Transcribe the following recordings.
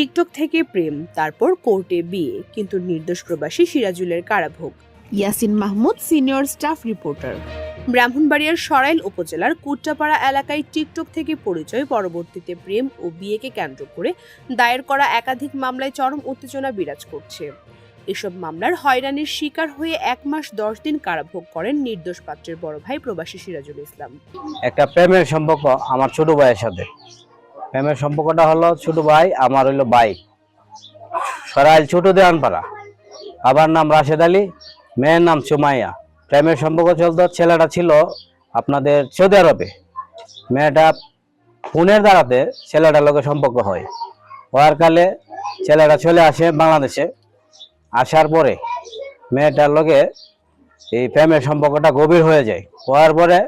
TikTok থেকে প্রেম, তারপর কোর্টে বিয়ে, কিন্তু নির্দোষ প্রবাসী সিরাজুলের কারাভোগ। Yasin Mahmud, senior staff reporter. ব্রাহ্মণবাড়িয়ার সরাইল উপজেলার কুট্টাপাড়া এলাকায় টিকটক থেকে পরিচয়, পরবর্তীতে প্রেম ও বিয়েকে কেন্দ্র করে দায়ের করা একাধিক মামলায় চরম উত্তেজনা বিরাজ করছে। এসব মামলার হয়রানির শিকার হয়ে 1 মাস 10 দিন কারাভোগ করেন নির্দোষ পাত্রের বড় ভাই প্রবাসী সিরাজুল ইসলাম। একটা প্রেমের সম্পর্ক আমার ছোট ভাইয়ের সাথে। প্রেমের সম্পর্কটা হলো, ছোট ভাই আমার হইলো ভাই, সরাইল ছোট দেওয়ানপাড়া। বাবার নাম রাশেদ আলী, মেয়ের নাম সুমাইয়া। প্রেমের সম্পর্ক চলতো। ছেলেটা ছিল আপনাদের সৌদি আরবে। মেয়েটা ফোনের দ্বারাতে ছেলেটার লোকের সম্পর্ক হয়। হওয়ার কালে ছেলেটা চলে আসে বাংলাদেশে। আসার পরে মেয়েটার লোকে এই প্রেমের সম্পর্কটা গভীর হয়ে যায়। হওয়ার পরে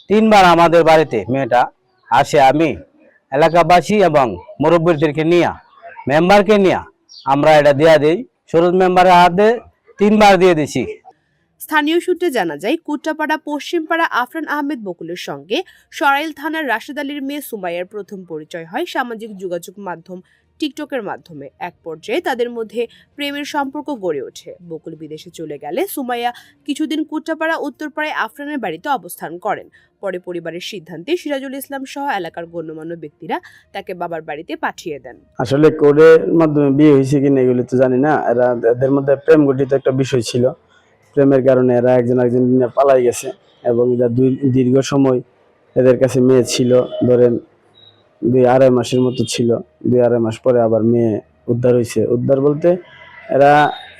3 বার আমাদের বাড়িতে মেয়েটা আসে। আমি এলাকাবাসী এবং মুরব্বীদেরকে নিয়ে, মেম্বারকে নিয়ে আমরা এটা দিয়ে দিই। সুরজ মেম্বারের হাতে 3 বার দিয়ে দিছি। স্থানীয় সূত্রে জানা যায়, কুট্টাপাড়া পশ্চিমপাড়া আফরান আহমেদ বকুলের সঙ্গে সরাইল থানার রাশেদ আলীর মেয়ে সুমাইয়ার প্রথম পরিচয় হয় সামাজিক যোগাযোগ মাধ্যম টিকটকের মাধ্যমে। এক পর্যায়ে তাদের মধ্যে প্রেমের সম্পর্ক গড়ে ওঠে। বকুল বিদেশে চলে গেলে সুমাইয়া কিছুদিন কুট্টাপাড়া উত্তরপাড়ায় আফরানের বাড়িতে অবস্থান করেন। পরে পরিবারের সিদ্ধান্তে সিরাজুল ইসলাম সহ এলাকার গণ্যমান্য ব্যক্তিরা তাকে বাবার বাড়িতে পাঠিয়ে দেন। আসলে কোর্টের মাধ্যমে বিয়ে হয়েছে কিনা এগুলো তো জানি না। এদের মধ্যে প্রেম গঠিত একটা বিষয় ছিল। প্রেমের কারণে এরা একজন নিয়ে পালাই গেছে এবং এরা দীর্ঘ সময় এদের কাছে মেয়ে ছিল। ধরেন 2-2.5 মাসের মতো ছিল। 2-2.5 মাস পরে আবার মেয়ে উদ্ধার হয়েছে। উদ্ধার বলতে এরা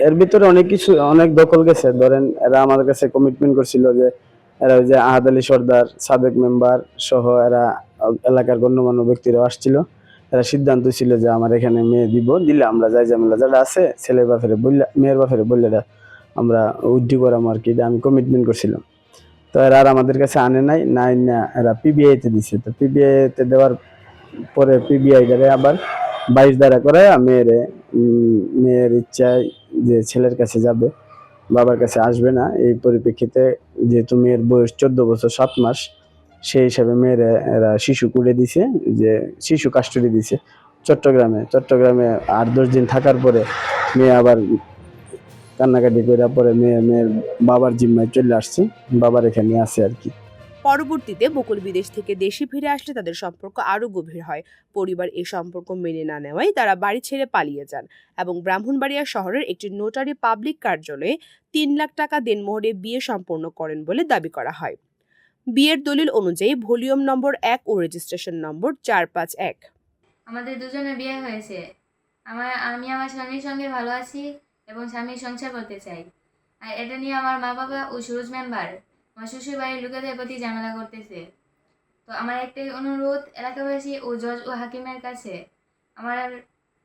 এর ভিতরে অনেক দখল গেছে। ধরেন এরা আমাদের কাছে কমিটমেন্ট করছিল যে এরা ওই যে আহাদ আলী সর্দার, সাবেক মেম্বার সহ এরা এলাকার গণ্যমান্য ব্যক্তিরাও আসছিল। এরা সিদ্ধান্ত ছিল যে আমার এখানে মেয়ে দিলে আমরা যাই ঝামেলা যেটা আছে ছেলের বাপেরে বললে, মেয়ের বাপেরে বললে আমরা উড্ডি করাম আর কি। আমি কমিটমেন্ট করছিলাম। তো এরা আর আমাদের কাছে আনে নাই না, এরা পিবিআইতে দিছে। তো পিবিআইতে দেওয়ার পরে পিবিআই দ্বারা আবার 22 দ্বারা করে মেয়ের ইচ্ছায় যে ছেলের কাছে যাবে, বাবার কাছে আসবে না। এই পরিপ্রেক্ষিতে যেহেতু মেয়ের বয়স 14 বছর 7 মাস, সেই হিসাবে মেয়ের এরা শিশু কুলে দিছে, যে শিশু কাস্টডি দিছে চট্টগ্রামে। 8-10 দিন থাকার পরে মেয়ে আবার কান্নাকাটি করে পরে মেয়ের বাবার জিম্মায় চলে আসছে। বাবার এখানে আছে আর কি। পরবর্তীতে বকুল বিদেশ থেকে দেশে ফিরে আসলে তাদের সম্পর্ক আরো গভীর হয়। পরিবার এই সম্পর্ক মেনে না নেওয়ায় তারা বাড়ি ছেড়ে পালিয়ে যান এবং ব্রাহ্মণবাড়িয়া শহরের একটি নোটারি পাবলিক কার্যালয়ে 3 লাখ টাকা দেনমোহরে বিয়ে সম্পন্ন করেন বলে দাবি করা হয়। বিয়ের দলিল অনুযায়ী ভলিউম নম্বর 1 ও রেজিস্ট্রেশন নম্বর 451। আমাদের দুজনের বিয়ে হয়েছে। আমি আমার স্বামীর সঙ্গে ভালো আছি এবং স্বামীর সংসার করতে চাই। আর এটা নিয়ে আমার মা বাবা ও সুরজ মেম্বার আমার শ্বশুর বাড়ির লোকেদের প্রতি ঝামেলা করতেছে। তো আমার একটাই অনুরোধ এলাকাবাসী ও জজ ও হাকিমের কাছে, আমার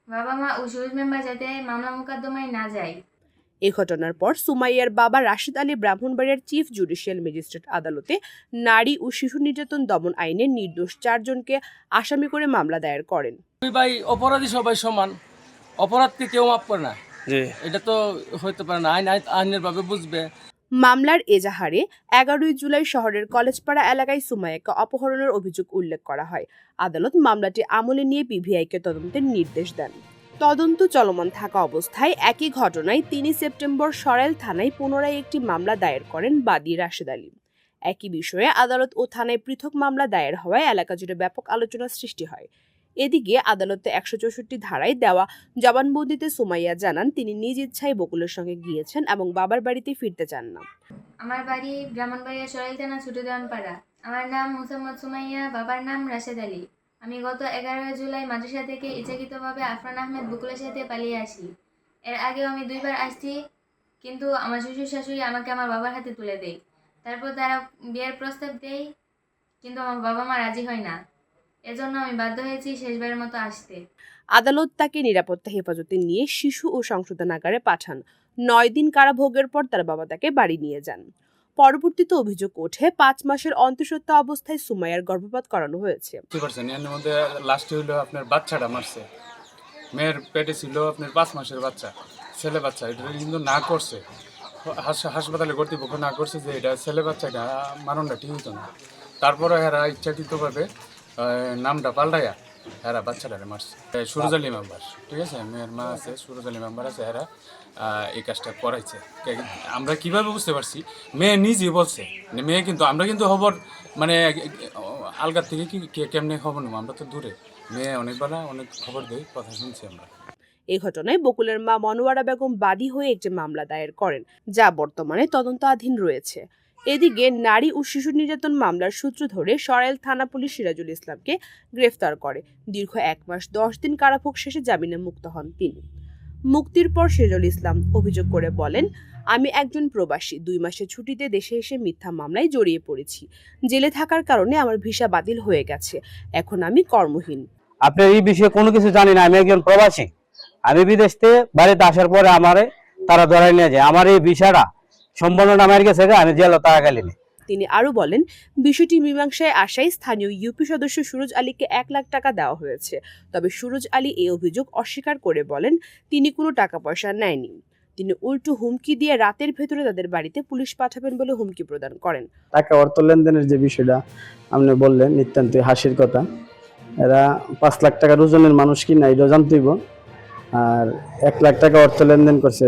বাবা মা ও সুরজ মেম্বার যাতে মামলা মোকদ্দমায় না যায়। এ ঘটনার পর সুমাইয়ার বাবা রাশেদ আলী ব্রাহ্মণবাড়িয়ার চিফ জুডিশিয়াল ম্যাজিস্ট্রেট আদালতে নারী ও শিশু নির্যাতন দমন আইনের নির্দোষ 4 জনকে আসামি করে মামলা দায়ের করেন। ভাই, অপরাধী সবাই সমান, অপরাধকে কেউ মাফ করে না। এটা তো হইতে পারে না। আইনের ভাবে বুঝবে। মামলার এজাহারে 11 জুলাই শহরের কলেজপাড়া এলাকায় সুমাইয়াকে অপহরণের অভিযোগ উল্লেখ করা হয়। আদালত মামলাটি আমলে নিয়ে পিবিআইকে তদন্তের নির্দেশ দেন। তদন্ত চলমান থাকা অবস্থায় একই ঘটনায় 3 সেপ্টেম্বর সরাইল থানায় পুনরায় একটি মামলা দায়ের করেন বাদী রাশেদ আলী। একই বিষয়ে আদালত ও থানায় পৃথক মামলা দায়ের হওয়ায় এলাকা জুড়ে ব্যাপক আলোচনার সৃষ্টি হয়। এদিকে আদালতে 164 ধারায় দেওয়া জবানবন্দিতে সুমাইয়া জানান তিনি নিজ ইচ্ছায় বকুলের সঙ্গে গিয়েছেন এবং বাবার বাড়িতে ফিরতে চান না। আমার বাড়ি ব্রাহ্মণবাড়িয়া সরাইল থানা ছোট দেওয়ানপাড়া। আমার নাম মুসাম্মদ সুমাইয়া, বাবার নাম রাশেদ আলী। আমি গত 11 জুলাই মাদ্রাসা থেকে ইচ্ছাকৃতভাবে আফরান আহমেদ বকুলের সাথে পালিয়ে আসি। এর আগেও আমি 2 বার আসছি, কিন্তু আমার শ্বশুর শাশুড়ি আমাকে আমার বাবার হাতে তুলে দেয়। তারপর তারা বিয়ের প্রস্তাব দেয়, কিন্তু আমার বাবা মা রাজি হয় না। এজন্য আমি বাধ্য হয়েছি শেষবারের মতো আসতে। আদালত তাকে নিরাপত্তা হেফাজতে নিয়ে শিশু ও সংশোধনাগারে পাঠান। 9 দিন কারাভোগের পর তার বাবা তাকে বাড়ি নিয়ে যান। পরবর্তীতে অভিযোগ ওঠে 5 মাসের অন্তঃসত্ত্বা অবস্থায় সুমাইয়ার গর্ভপাত করানো হয়েছে। এর মধ্যে লাস্টে হলো আপনার বাচ্চাটা মারছে। মেয়ের পেটে ছিল আপনার 5 মাসের বাচ্চা, ছেলে বাচ্চা। এটা কিন্তু না করছে, হাসপাতালে কর্তৃপক্ষ না করছে যে এটা ছেলে বাচ্চাটা মারণটা ঠিক হতো না। তারপরে এরা ইচ্ছাকৃতভাবে নামটা পাল্টাইয়া এরা বাচ্চাটারে মারছে। সুরজ আলী মেম্বার, ঠিক আছে, মেয়ের মা আছে, সুরজ আলী মেম্বার আছে, এরা এই কাজটা করাইছে। আমরা কিভাবে বুঝতে পারছি, মেয়ে নিজে বলছে, মেয়ে কিন্তু আমরা কিন্তু খবর মানে আলগার থেকে কেমনে খবর নেবো, আমরা তো দূরে, মেয়ে অনেকবেলা অনেক খবর দেয়, কথা শুনছি আমরা। এই ঘটনায় বকুলের মা মনোয়ারা বেগম বাদী হয়ে একটি মামলা দায়ের করেন, যা বর্তমানে তদন্তাধীন রয়েছে। এদিকে নারী ও শিশু নির্যাতন মামলার সূত্র ধরে সরাইল থানা পুলিশ সিরাজুল ইসলামকে গ্রেফতার করে। দীর্ঘ 1 মাস 10 দিন কারাভোগ শেষে জামিনে মুক্ত হন তিনি। মুক্তির পর সিরাজুল ইসলাম অভিযোগ করে বলেন, আমি একজন প্রবাসী, 2 মাসের ছুটিতে দেশে এসে মিথ্যা মামলায় জড়িয়ে পড়েছি। জেলে থাকার কারণে আমার ভিসা বাতিল হয়ে গেছে, এখন আমি কর্মহীন। আপনার এই বিষয়ে কোনো কিছু জানি না, আমি একজন প্রবাসী। আমি বিদেশ থেকে বাড়িতে আসার পরে আমারে তারা ধরাই নিয়ে যায়, আমার এই ভিসাটা সম্পূর্ণ নামের গেছে, আমি জেল থাকাকালীন। তিনি আরো বলেন, বিষয়টি মীমাংসায় আসায় স্থানীয় ইউপি সদস্য সুরজ আলীকে 1 লাখ টাকা দেওয়া হয়েছে। তবে সুরজ আলী এই অভিযোগ অস্বীকার করে বলেন, তিনি কোনো টাকা পয়সা নেয়নি। তিনি উল্টো হুমকি দিয়ে রাতের ভেতরে তাদের বাড়িতে পুলিশ পাঠাবেন বলে হুমকি প্রদান করেন। টাকা অর্থ লেনদেনের যে বিষয়টা আপনি বললেন, নিতান্ত হাসির কথা। এরা 5 লাখ টাকার ওজনের মানুষ কিনা এটা জানতেইব, আর 1 লাখ টাকা অর্থ লেনদেন করছে।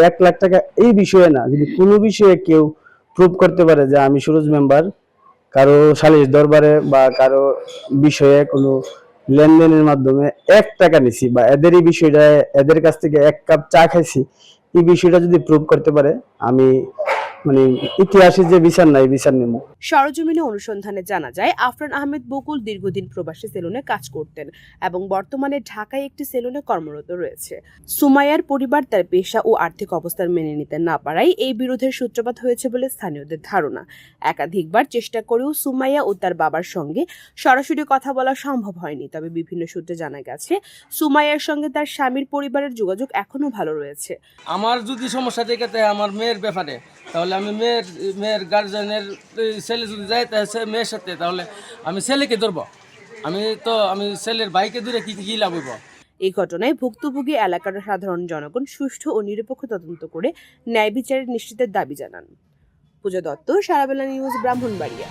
1 লাখ টাকা এই বিষয়ে না, যদি কোনো বিষয়ে কেউ প্রুভ করতে পারে যে আমি সুরজ মেম্বার কারো সালিশ দরবারে বা কারো বিষয়ে কোনো লেনদেনের মাধ্যমে 1 টাকা নিছি বা এদেরই বিষয়টা এদের কাছ থেকে 1 কাপ চা খাইছি, এই বিষয়টা যদি প্রুভ করতে পারে, আমি মানে ইতিহাসে যে বিচার নাই বিচার নেব। সরজমিনে অনুসন্ধানে জানা যায়, আফরান আহমেদ বকুল দীর্ঘদিন প্রবাসী সেলুনে কাজ করতেন এবং বর্তমানে ঢাকায় একটি সেলুনে কর্মরত রয়েছে। সুমাইয়ার পরিবার তার পেশা ও আর্থিক অবস্থান মেনে নিতে না পারায় এই বিরোধের সূত্রপাত হয়েছে বলে স্থানীয়দের ধারণা। একাধিকবার চেষ্টা করেও সুমাইয়া ও তার বাবার সঙ্গে সরাসরি কথা বলা সম্ভব হয়নি। তবে বিভিন্ন সূত্রে জানা গেছে, সুমাইয়ার সঙ্গে তার স্বামীর পরিবারের যোগাযোগ এখনো ভালো রয়েছে। আমার যদি সমস্যা থেকে আমার মেয়ের ব্যাপারে, তাহলে আমি মেয়ের গার্জেনের ছেলে যদি যায় মেয়ের সাথে, তাহলে আমি ছেলেকে ধরবো, আমি ছেলের ভাইকে ধরে কি লাভ হইব। এই ঘটনায় ভুক্তভোগী এলাকার সাধারণ জনগণ সুষ্ঠু ও নিরপেক্ষ তদন্ত করে ন্যায় বিচারের নিশ্চিতের দাবি জানান। পূজা দত্ত, সারাবেলা নিউজ, ব্রাহ্মণবাড়িয়া।